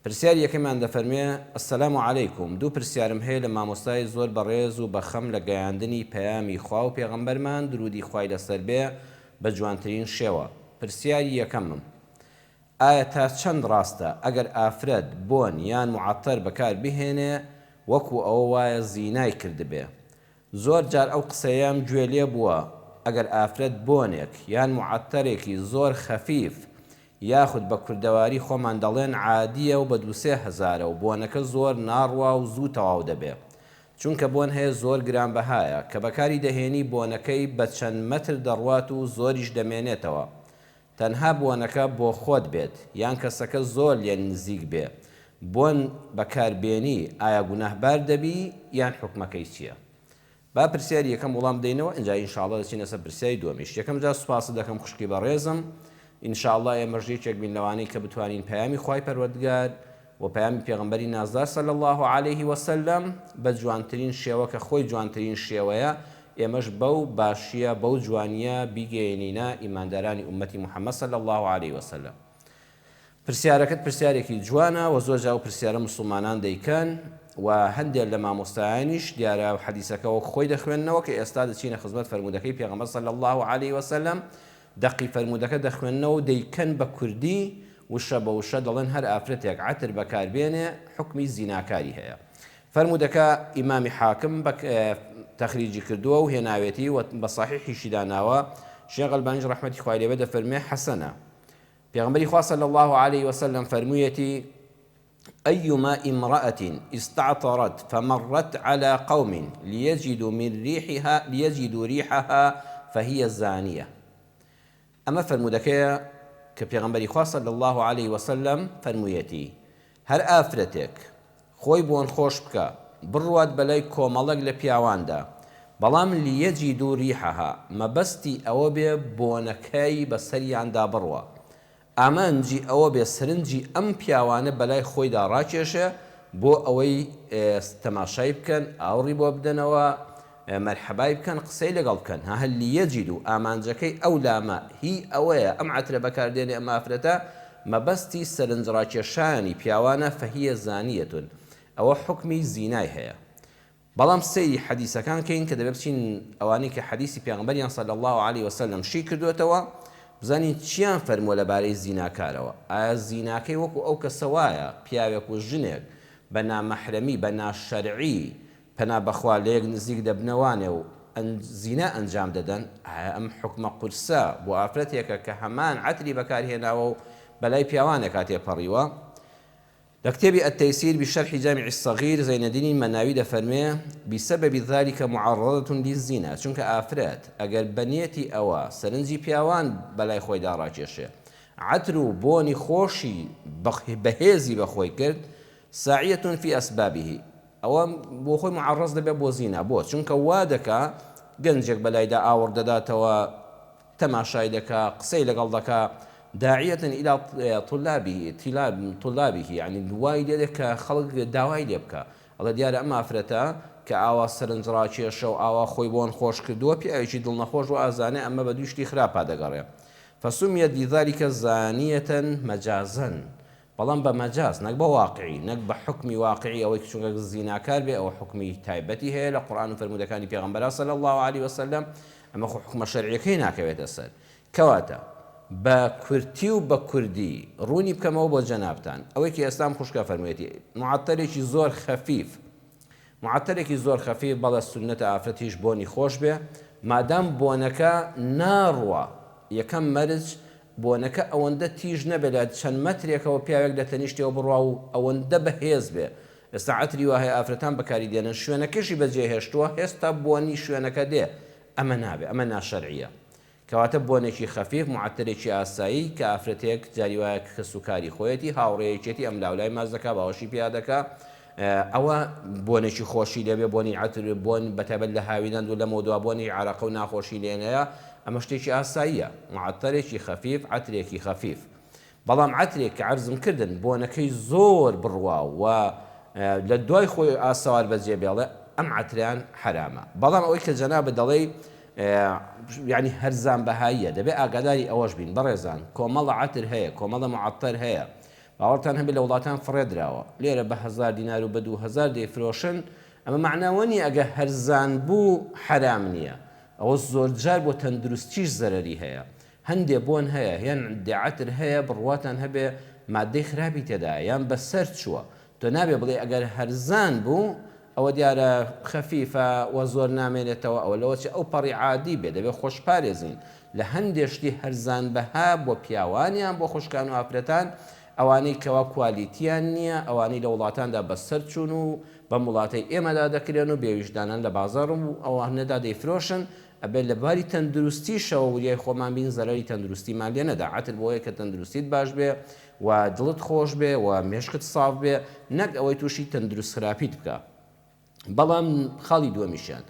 پرسیار یەکەمان دەفەرمێ ئەسەلام عەلەیکوم دوو پرسیارم هەیە لە مامۆستای زۆر بەڕێز و بەخەم لە گەیاندنی پەیامی خوا و پێغەمبەرمان درودی خوای لەسەر بێ بە جوانترین شێوە. پرسیاری یەکەمم ئایا تا چەند ڕاستە ئەگەر ئافرەت بۆن یان معەتەر بەکار بهێنێ وەکو ئەوە وایە زینای کردبێ؟ زۆر جار ئەو قسەیەم گوێ لێ بووە ئەگەر ئافرەت بۆنێک یان معەتەرێکی زۆر خەفیف یاخود بە کوردەواری خۆمان دەڵێن عادیە و بە 2-3 و بۆنەکە زۆر ناڕوا و زوو تەواو دەبێ، چونکە بۆن هەیە زۆر گرانبەهایە کە بەکاری دەهێنی بۆنەکەی بە چەند مەتر دەڕوات و زۆریش دەمێنێتەوە، تەنها بۆنەکە بۆ خۆت بێت یان کەسەکە زۆر لێ نزیک بێ. بۆن بەکاربێنی ئایا گوناهبار دەبی یان حکمەکەی چییە؟ با پرسیاری یەکەم وەڵام بدەینەوە، ئینجا ئینشاءڵڵا دەچینە سەر پرسیاری دووەمیش. یەکەم جا سوپاس دەکەم خوشکی بەڕێزم، ئینشاءڵڵا ئێمەش یەکێک بین لەوانەی کە بتوانین پەیامی خوای پەروەردگار و پەیامی پێغەمبەری نازدار صلی الله علیه وسلم بە جوانترین شێوە کە خۆی جوانترین شێوەیە ئێمەش بەو باشیە بەو جوانیە بیگەێنینە ئیماندارانی ئومەتی محەممەد صلی الله علیه وسلم. پرسیارەکەت پرسیارێکی جوانە و زۆر جا و پرسیارە مسلمانان دەیکەن و هەندێک لە مامۆستایانیش دیارە و حەدیسەکەەوە خۆی دەخوێننەوە کە ئێستا دەچینە خزمەت فەرمودەکەی پێغەمبەر صلی الله علیه وسلم، دەقی فەرمودەکە دەخوێننەوە و دەیکەن بە کوردی وشە بە وشە دەڵێن هەر ئافرەتێک عەتر بەکاربێنێ حکمی زیناکاری هەیە. فەرمودەکە ئیمامی حاکم تەخریجی کردووە و هێناوێتی و بە صحیحیشی داناوە. شێخ ئەلبانیش ڕەحمەتی خوای لێبێ دەفەرمێ حەسەنە. پێغەمبەری خوا صلی الله علیه وسلم فەرموویەتی أيما امرأة استعطرت فمرت على قوم ليجدوا ريحها فهي زانية. ئەمە فەرمودەکەیە کە پێغەمبەری خوا صلی الله علیه وسلم فەرموویەتی هەر ئافرەتێک خۆی بۆن خۆش بکە بڕوات بەلای کۆمەڵک لە پیاواندا، بەڵام لیەجیدوا ریحەها مەبەستی ئەوە بێ بۆنەکەی بەسەریاندا بڕوە، ئامانجی ئەوە بێ سرنجی ئەم پیاوانە بەلای خۆیدا ڕاکێشە بۆ ئەوەی تەماشای بکەن، ئاوڕی بۆ بدەنەوە، مەرحەبای بکەن، قسەی لەگەڵ بکەن. هەل لیەجیدوا ئامانجەکەی ئەو لامە هی ئەوەیە ئەم عەترە بەکاردێنێ ئەم ئافرەتە مەبەستی سەرنج ڕاکێشانی پیاوانە فەهیە زانیەتون، ئەوە حکمی زینای هەیە. بەڵام سەیری حەدیسەکان کەین کە دەبێت بچین ئەوانەی کە حەدیسی پێغەمبەریان صلی الله علیه وسلم شی کردوێتەوە بزانین چیان فەرمووە لەبارەی زیناکارەوە. ئایا زیناکەی وەکو ئەو کەسە وایە پیاوێک و ژنێک بە نامەحرەمی بە ناشەرعی پەنا بەخوا لە یەک نزیک دەبنەوانێ و زینا ئەنجام دەدەن، ئەم حکمە قورسە بۆ ئافرەتێکە کە هەمان عەتری بەکارهێناوە و بەلای پیاوانێک هاتێ پەڕیوە. لە کتێبی التەیسیر بشرح جامع الصغیر زەینەدینی مەناوی دەفەرمێ بسبب ذلك معرضة للزنا، چونکە ئافرەت ئەگەر بەنیەتی ئەوە سەرنجی پیاوان بەلای خۆیدا ڕاکێشێ عەتر و بۆنی خۆشی بەهێزی بەخۆی کرد ساعیەتون فی ئەسبابه، ئەوە بۆ خۆی معرض دەبێت بۆ زینا. بۆ چونکە وا دەکا گەنجێک بەلایدا ئاوڕ دەداتەوە، تەماشای دەکا، قسەی لەگەڵ دەکا، داعية إلى طلابه يعني دوای لێ کە خەڵک داوای لێ بکە، ئەڵە دیارە ئەم ئافرەتە کە ئاوا سەرنج ڕاکێشە و ئاوا خۆی بۆن خۆش کردووە پیاوێکی دڵنەخۆش و ئازانێ ئەمە بە دوو شتی خراپا دەگەڕێ. فسميت لذلك زانية مجازا، بەڵام بە مەجاز نەک بە واقعی، نەک بە حکمی واقعی ئەوەی چونکە زیناکار بێ ئەوە حکمی تایبەتی هەیە لە قورئان و فەرمودەکانی پێغەمبەر صلی الله علیه وسلم، ئەمە خۆ حکمە شەرعیەکەی ناکەوێتە سەر. کەواتە بە کورتی و بە کوردی ڕوونی بکەمەوە بۆ جەنابتان ئەوەی کە ئێستام خوشکە فەرموویەتی معەتەرێکی زۆر خەفیف بەڵە سونەتە ئافرەتیش بۆنی خۆش بێ، مادام بۆنەکە ناڕوە یەکەم مەرج بۆنەکە ئەوەندە تیژ نەبێت چەند مەترێکەوە پیاوێک لە تەنیشتەوە بڕوا و ئەوەندە بەهێز بێ. ئێستا عەتری وهەیە ئافرەتان بەکاری دێنن شوێنەکەشی بەجێهێشتووە هێستا بۆنی شوێنەکە دێ، ئەمە نابێ، ئەمە ناشەرعیە. کەواتە بۆنێکی خەفیف معەتەرێکی ئاسایی کە ئافرەتێک جاری وایە کە سوکاری خۆیەتی هاوڕێیەکێتی ئەم لاولای ماز دەکا باوەشی پیا دەکا، ئەوە بۆنێکی خۆشی لێبێ، بۆنی عەتر، بۆن بەتایبەت لە هاوینەند و لە مۆدوا بۆنی عەرەقە و ناخۆشی لێنەیە، ئەمە شتێکی ئاساییە، معەتەرێکی خەفیف، عەترێکی خەفیف. بەڵام عەترێک کە عەرزم کردن بۆنەکەی زۆر بڕوا و لە دوای خۆی ئاساوار بەجێ بێڵێ ئەم عەتریان حرامە. بەڵام ئەوەی کە جەنابە دەڵێ يعني هەرزان بەهاییە دەبێ ئاگاداری ئەوەش بین بەڕێزان، کۆمەڵە عەتر هەیە، کۆمەڵە معەتەر هەیە، باوەڕتان هەبێت لە وڵاتان فڕێدراوە لێرە بە 1000 دینار و بە 2000 دەیفرۆشن ئەمە معناوە نیە ئەگە هەرزان بوو حرام نییە ئەوە زۆرجار بۆ تەندروستیش زەرەری هەیە هەندێک بۆن هەیە یان دعاتر هەیە بڕواتان هەبێ مادەی خراپی تێدا یان بەسەر چووە تۆ نابێ بڵێ ئەگەر هەرزان بوو ئەوە دیارە خەفیفە و زۆر نامێنێتەوە ئەوە لەوەچ ئەو پەڕی عادی بێ دەبێت خۆش پارێزین لە هەندێشتی هەرزان بەها بۆ پیاوانیان بۆ خوشکان و ئافرەتان ئەوانەی کەوا کوالیتیان نییە ئەوانەی لە وڵاتاندا بەسەر چوون و بە وڵاتی ئێمەدا دەکرێن و بێویژدانان لە بازاڕم و ئەوانەدا دەیفرۆشن ئەبێت لە باری تەندروستیشەوە وریای خۆمان بین زەرەری تەندروستیمان لێ نەدا عاتر بۆیە کە تەندروستیت باش بێ و دڵت خۆش بێ و مێشکت ساف بێ نەک ئەوەی تووشی تەندروست خراپیت بکە بەڵام خاڵی دووەمیشیان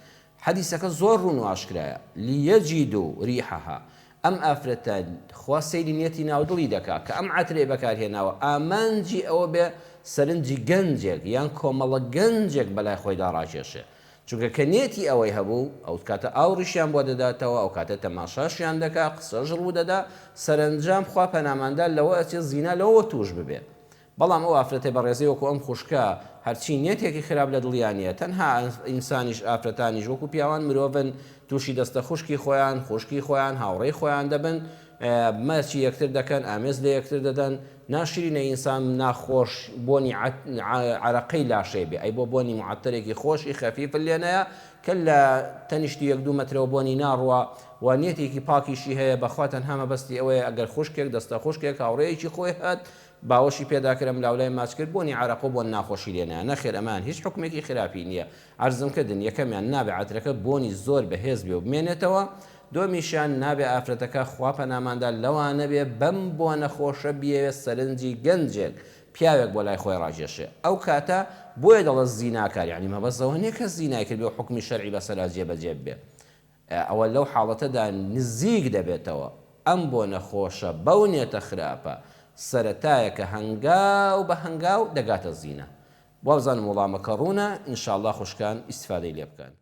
حەدیسەکە زۆر ڕوون و ئاشکرایە لیەجیدوا ریحەها ئەم ئافرەتە خوا سەیری نیەتی ناودڵی دەکات کە ئەم عەترێ بەکارهێناوە ئامانجی ئەوە بێ سەرنجی گەنجێک یان کۆمەڵە گەنجێک بەلای خۆیدا ڕاکێشێ چونکە کە نێتی ئەوەی هەبوو ئەو کاتە ئاوڕیشیان بۆ دەداتەوە ئەو کاتە تەماشاشیان دەکات قسەش ڕوو دەدا سەرنجام خوا پەناماندا لەوە ئەچێت زینا لەوە توش ببێ بەڵام ئەو ئافرەتێ بەڕێزەی وەکو ئەم خوشکە هەرچی نیەتێکی خراپ لە دڵیانە تەنها ئینسانیش ئافرەتانیش وەکو پیاوان مرۆڤن تووشی دەستە خوشکی خۆیان هاوڕێی خۆیان دەبن مەچی یەکتر دەکەن ئامێز لە یەکتر دەدەن ناشرینە ئینسان ناخۆش بۆنی عەرەقەی لاشەی بێ ئەی بۆ بۆنی معەتەرێکی خۆشی خەفیف لێنەیە کە لە تەنیشتی 1-2 مەترەوە بۆنی ناڕوە و نیەتێکی پاکیشی هەیە بەخوا تەنها مەبەستی ئەوەیە ئەگەر خوشکێک دەستە خوشکێک هاوڕێیەکی خۆی هات باوەشی پێداکرم لاولای ماچکرد بۆنی عەرەق و بۆن ناخۆشی لێنە نەخێر ئەمان هیچ حکمێکی خراپی نییە عەرزم کردن یەکەمیان نابێ عەترەکە بۆنی زۆر بەهێز بێ و بمێنێتەوە دومیشان نابێ ئافرەتەکە خوا پەناماندا لەوانە بێ بەم بۆ نەخۆشە بیەوێ سەرنجی گەنجێک پیاوێک بۆ لای خۆی ڕاکێشێ ئەو کاتە بۆیە دەڵێت زیناکار یعنی مەبەستەوە نییە کە زینای کرد بێ حکمی شەرعی بەسەرا جێبەجێ بێ ئەوە لەو حاڵەتەدا نزیک دەبێتەوە ئەم بۆ نەخۆشە بەو نێتە خراپە سەرەتایە کە هەنگاو بە هەنگاو دەگاتە زینە وابزانم وەڵامەکە ڕوونە ئینشاءڵڵا خوشکان ئیسفادەی لێ بکەن